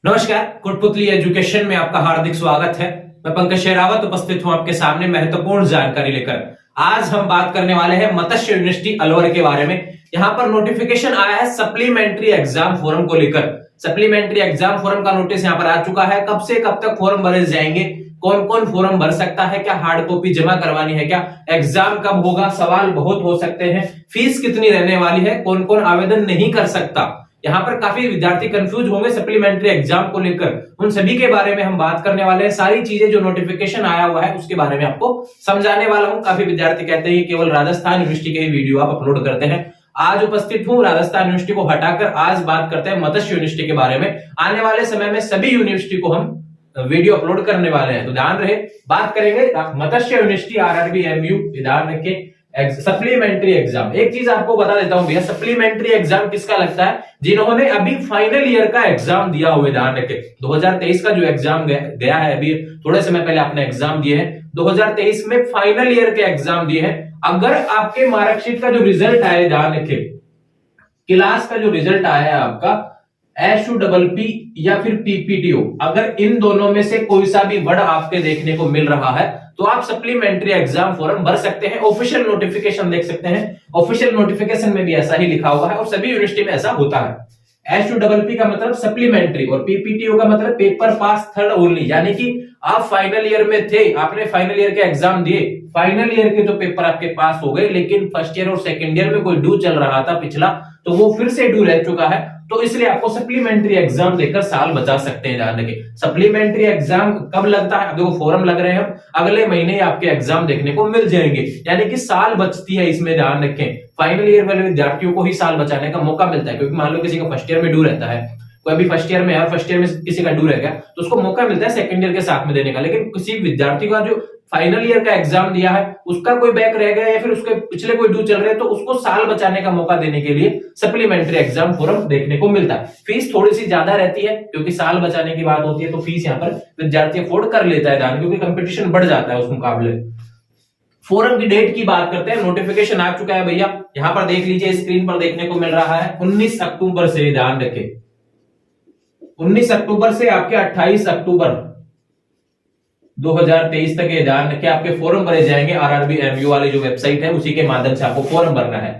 नमस्कार, कुटपुतली एजुकेशन में आपका हार्दिक स्वागत है। मैं पंकज शेरावत उपस्थित हूं आपके सामने महत्वपूर्ण जानकारी लेकर। आज हम बात करने वाले हैं मत्स्य यूनिवर्सिटी अलवर के बारे में। यहां पर नोटिफिकेशन आया है सप्लीमेंट्री एग्जाम फोरम को लेकर। सप्लीमेंट्री एग्जाम फोरम का नोटिस यहां पर आ चुका है। कब से कब तक फॉर्म भरे जाएंगे, कौन कौन फॉर्म भर सकता है, क्या हार्ड कॉपी जमा करवानी है, क्या एग्जाम कब होगा, सवाल बहुत हो सकते हैं, फीस कितनी रहने वाली है, कौन कौन आवेदन नहीं कर सकता। यहाँ पर काफी विद्यार्थी कंफ्यूज होंगे सप्लीमेंट्री एग्जाम को लेकर। उन सभी के बारे में हम बात करने वाले हैं। सारी चीजें जो नोटिफिकेशन आया हुआ है उसके बारे में आपको समझाने वाला हूं। काफी विद्यार्थी कहते हैं कि केवल राजस्थान यूनिवर्सिटी के ही वीडियो आप अपलोड करते हैं। आज उपस्थित हूं राजस्थान यूनिवर्सिटी को हटाकर, आज बात करते हैं मत्स्य यूनिवर्सिटी के बारे में। आने वाले समय में सभी यूनिवर्सिटी को हम वीडियो अपलोड करने वाले हैं, तो ध्यान रहे। बात करेंगे मत्स्य यूनिवर्सिटी आरआरबी एमयू, ध्यान रखें सप्लीमेंट्री एग्जाम। एक चीज आपको बता देता हूं भैया, सप्लीमेंट्री एग्जाम किसका लगता है? जिन्होंने अभी फाइनल ईयर का एग्जाम दिया हुआ है। ध्यान रखें 2023 का जो एग्जाम गया है, अभी थोड़े समय पहले आपने एग्जाम दिए हैं, 2023 में फाइनल ईयर के एग्जाम दिए हैं। अगर आपके मार्कशीट का जो रिजल्ट आया, ध्यान रखें क्लास का जो रिजल्ट आया है आपका SUPP या फिर PPTO, अगर इन दोनों में से कोई सा भी वर्ड आपके देखने को मिल रहा है तो आप सप्लीमेंट्री एग्जाम फॉर्म भर सकते हैं। ऑफिशियल नोटिफिकेशन देख सकते हैं, ऑफिशियल नोटिफिकेशन में भी ऐसा ही लिखा हुआ है और सभी यूनिवर्सिटी में ऐसा होता है। SUPP का मतलब सप्लीमेंट्री और PPTO का मतलब पेपर पास थर्ड ओनली, यानी कि आप फाइनल ईयर में थे, आपने फाइनल ईयर के एग्जाम दिए, फाइनल ईयर के तो पेपर आपके पास हो गए, लेकिन फर्स्ट ईयर और सेकेंड ईयर में कोई ड्यू चल रहा था पिछला, तो वो फिर से ड्यू रह चुका है, तो इसलिए आपको सप्लीमेंट्री एग्जाम देकर साल बचा सकते हैं। ध्यान रखें सप्लीमेंट्री एग्जाम कब लगता है? देखो फॉर्म लग रहे हैं, अगले महीने आपके एग्जाम देखने को मिल जाएंगे, यानी कि साल बचती है इसमें। ध्यान रखें फाइनल ईयर वाले विद्यार्थियों को ही साल बचाने का मौका मिलता है, क्योंकि मान लो किसी का फर्स्ट ईयर में ड्यू रहता है, कोई अभी फर्स्ट ईयर में है, फर्स्ट ईयर में किसी का ड्यू रह गया तो उसको मौका मिलता है सेकंड ईयर के साथ में देने का। लेकिन किसी विद्यार्थी का जो फाइनल ईयर का एग्जाम दिया है, उसका कोई बैक रह गया या फिर उसके पिछले कोई ड्यू चल रहे हैं, तो उसको साल बचाने का मौका देने के लिए सप्लीमेंट्री एग्जाम फॉर्म देखने को मिलता है। फीस थोड़ी सी ज्यादा रहती है, क्योंकि साल बचाने की बात होती है, तो फीस यहाँ पर विद्यार्थी अफोर्ड कर लेता है, क्योंकि कंपटीशन बढ़ जाता है उस मुकाबले। फोरम की डेट की बात करते हैं। नोटिफिकेशन आ चुका है भैया, यहां पर देख लीजिए, स्क्रीन पर देखने को मिल रहा है 19 अक्टूबर से। ध्यान रखें 19 अक्टूबर से आपके 28 अक्टूबर 2023 तक ये ध्यान रखें आपके फॉर्म भरे जाएंगे। आरआरबी एमयू वाली जो वेबसाइट है उसी के माध्यम से आपको फॉर्म भरना है।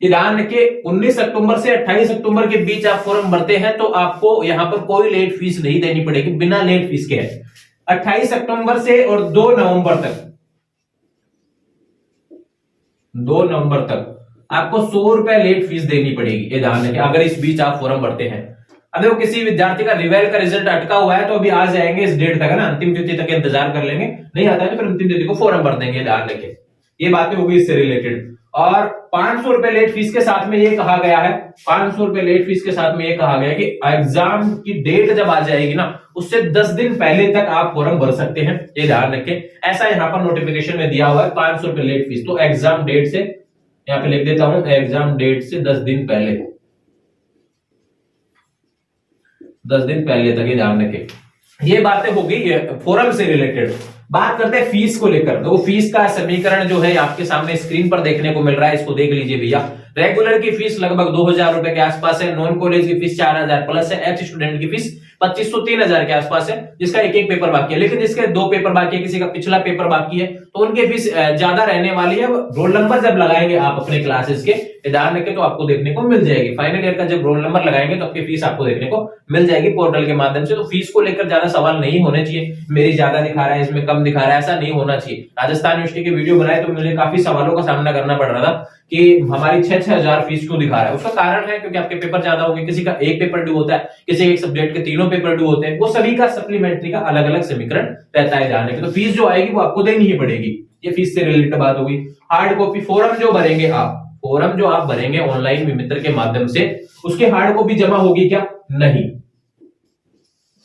ये ध्यान रखिए 19 अक्टूबर से 28 अक्टूबर के बीच आप फॉर्म भरते हैं तो आपको यहां पर कोई लेट फीस नहीं देनी पड़ेगी, बिना लेट फीस के है। 28 अक्टूबर से और 2 नवंबर तक, 2 नवंबर तक आपको 100 रुपए लेट फीस देनी पड़ेगी। ये ध्यान रखिए अगर इस बीच आप फॉर्म भरते हैं। अब देखो किसी विद्यार्थी का रिवेल का रिजल्ट अटका हुआ है तो अभी आ जाएंगे इस डेट तक, है ना, अंतिम तिथि तक इंतजार कर लेंगे, नहीं आता है तो फिर अंतिम तिथि को फॉर्म भर देंगे। ध्यान रखें ये बातें होगी इससे रिलेटेड। और 500 रुपए लेट फीस के साथ में ये कहा गया है, 500 रुपए लेट फीस के साथ में ये कहा गया है कि एग्जाम की डेट जब आ जाएगी ना, उससे 10 दिन पहले तक आप फॉर्म भर सकते हैं। ये ध्यान रखें, ऐसा यहाँ पर नोटिफिकेशन में दिया हुआ है। 500 रुपए लेट फीस, तो एग्जाम डेट से यहाँ पे लिख देता हूं, एग्जाम डेट से 10 दिन पहले, 10 दिन पहले तक। ये ध्यान रखें ये बातें हो गई फोरम से रिलेटेड। बात करते हैं फीस को लेकर। तो फीस का समीकरण जो है आपके सामने स्क्रीन पर देखने को मिल रहा है, इसको देख लीजिए भैया। रेगुलर की फीस लगभग 2000 रुपए के आसपास है, नॉन कॉलेज की फीस 4000 प्लस है, एक्स स्टूडेंट की फीस 2500 3000 के आसपास है, जिसका एक एक पेपर बाकी है। लेकिन जिसके 2 पेपर बाकी है, किसी का पिछला पेपर बाकी है, तो उनकी फीस ज्यादा रहने वाली है। रोल नंबर जब लगाएंगे आप अपने क्लासेस के, ध्यान रखें, तो आपको देखने को मिल जाएगी। फाइनल ईयर का जब रोल नंबर लगाएंगे तो आपकी फीस आपको देखने को मिल जाएगी पोर्टल के माध्यम से। तो फीस को लेकर ज्यादा सवाल नहीं होने चाहिए, मेरी ज्यादा दिखा रहा है, इसमें कम दिखा रहा है, ऐसा नहीं होना चाहिए। राजस्थान यूनिवर्सिटी की वीडियो बनाए तो मुझे काफी सवालों का सामना करना पड़ रहा था कि हमारी 6-6 हजार फीस क्यों दिखा रहा है। उसका कारण है क्योंकि आपके पेपर ज्यादा होंगे, किसी का एक पेपर ड्यू होता है, किसी एक सब्जेक्ट के 3 पेपर ड्यू होते हैं, वो सभी का सप्लीमेंट्री का अलग अलग समीकरण रहता है। जाने के तो फीस जो आएगी वो आपको देनी ही पड़ेगी। ये फीस से रिलेटेड बात होगी। हार्ड कॉपी फॉर्म जो भरेंगे आप, फॉर्म जो आप भरेंगे ऑनलाइन मित्र के माध्यम से, उसके हार्ड कॉपी जमा होगी क्या? नहीं,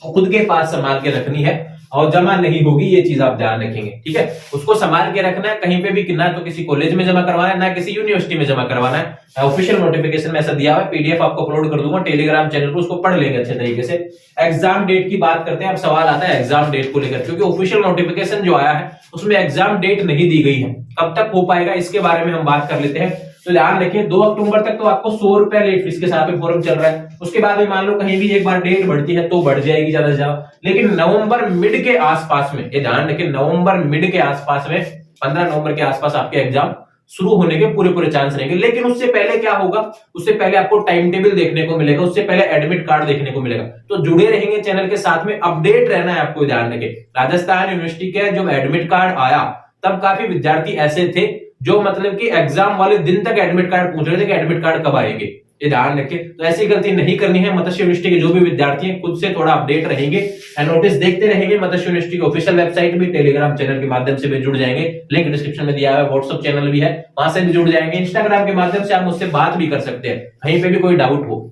खुद के पास संभाल के रखनी है और जमा नहीं होगी, ये चीज आप ध्यान रखेंगे, ठीक है। उसको संभाल के रखना है, कहीं पे भी ना तो किसी कॉलेज में जमा करवाना है, ना किसी यूनिवर्सिटी में जमा करवाना है। ऑफिशियल नोटिफिकेशन में ऐसा दिया हुआ है, पीडीएफ आपको अपलोड कर दूंगा टेलीग्राम चैनल पर, उसको पढ़ लेंगे अच्छे तरीके से। एग्जाम डेट की बात करते हैं। अब सवाल आता है एग्जाम डेट को लेकर, क्योंकि ऑफिशियल नोटिफिकेशन जो आया है उसमें एग्जाम डेट नहीं दी गई है। कब तक हो पाएगा इसके बारे में हम बात कर लेते हैं। तो ध्यान रखिए 2 अक्टूबर तक तो आपको 100 रुपए लेट फीस के साथ में फॉर्म चल रहा है। उसके बाद में मान लो कहीं भी एक बार डेट बढ़ती है तो बढ़ जाएगी ज्यादा से ज्यादा, लेकिन नवंबर मिड के आसपास में, ये ध्यान रखिए नवंबर मिड के आसपास में 15 नवंबर के आसपास आपके एग्जाम शुरू होने के पूरे चांस रहेंगे। लेकिन उससे पहले क्या होगा, उससे पहले आपको टाइम टेबल देखने को मिलेगा, उससे पहले एडमिट कार्ड देखने को मिलेगा। तो जुड़े रहेंगे चैनल के साथ में, अपडेट रहना है आपको। ध्यान रखें राजस्थान यूनिवर्सिटी के जब एडमिट कार्ड आया तब काफी विद्यार्थी ऐसे थे जो मतलब कि एग्जाम वाले दिन तक एडमिट कार्ड पूछ रहे थे कि एडमिट कार्ड कब आएंगे। ये ध्यान रखें, तो ऐसी गलती नहीं करनी है। मत्स्य यूनिवर्सिटी के जो भी विद्यार्थी हैं खुद से थोड़ा अपडेट रहेंगे, नोटिस देखते रहेंगे। मत्स्य यूनिवर्सिटी की ऑफिशियल वेबसाइट भी, टेलीग्राम चैनल के माध्यम से भी जुड़ जाएंगे, लिंक डिस्क्रिप्शन में दिया हुआ है। व्हाट्सएप चैनल भी है, वहां से भी जुड़ जाएंगे। इंस्टाग्राम के माध्यम से आप मुझसे बात भी कर सकते हैं, कहीं पे भी कोई डाउट हो।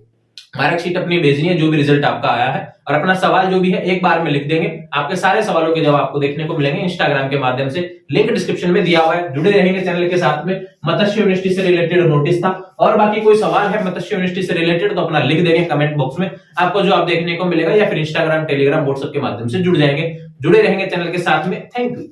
मार्कशीट अपनी भेजनी है, जो भी रिजल्ट आपका आया है, और अपना सवाल जो भी है एक बार में लिख देंगे, आपके सारे सवालों के जवाब आपको देखने को मिलेंगे इंस्टाग्राम के माध्यम से। लिंक डिस्क्रिप्शन में दिया हुआ है, जुड़े रहेंगे चैनल के साथ में। मत्स्य यूनिवर्सिटी से रिलेटेड नोटिस था, और बाकी कोई सवाल है मत्स्य यूनिवर्सिटी से रिलेटेड तो अपना लिख देंगे कमेंट बॉक्स में, आपको जो आप देखने को मिलेगा, या फिर इंस्टाग्राम टेलीग्राम व्हाट्सएप के माध्यम से जुड़ जाएंगे। जुड़े रहेंगे चैनल के साथ में। Thank you.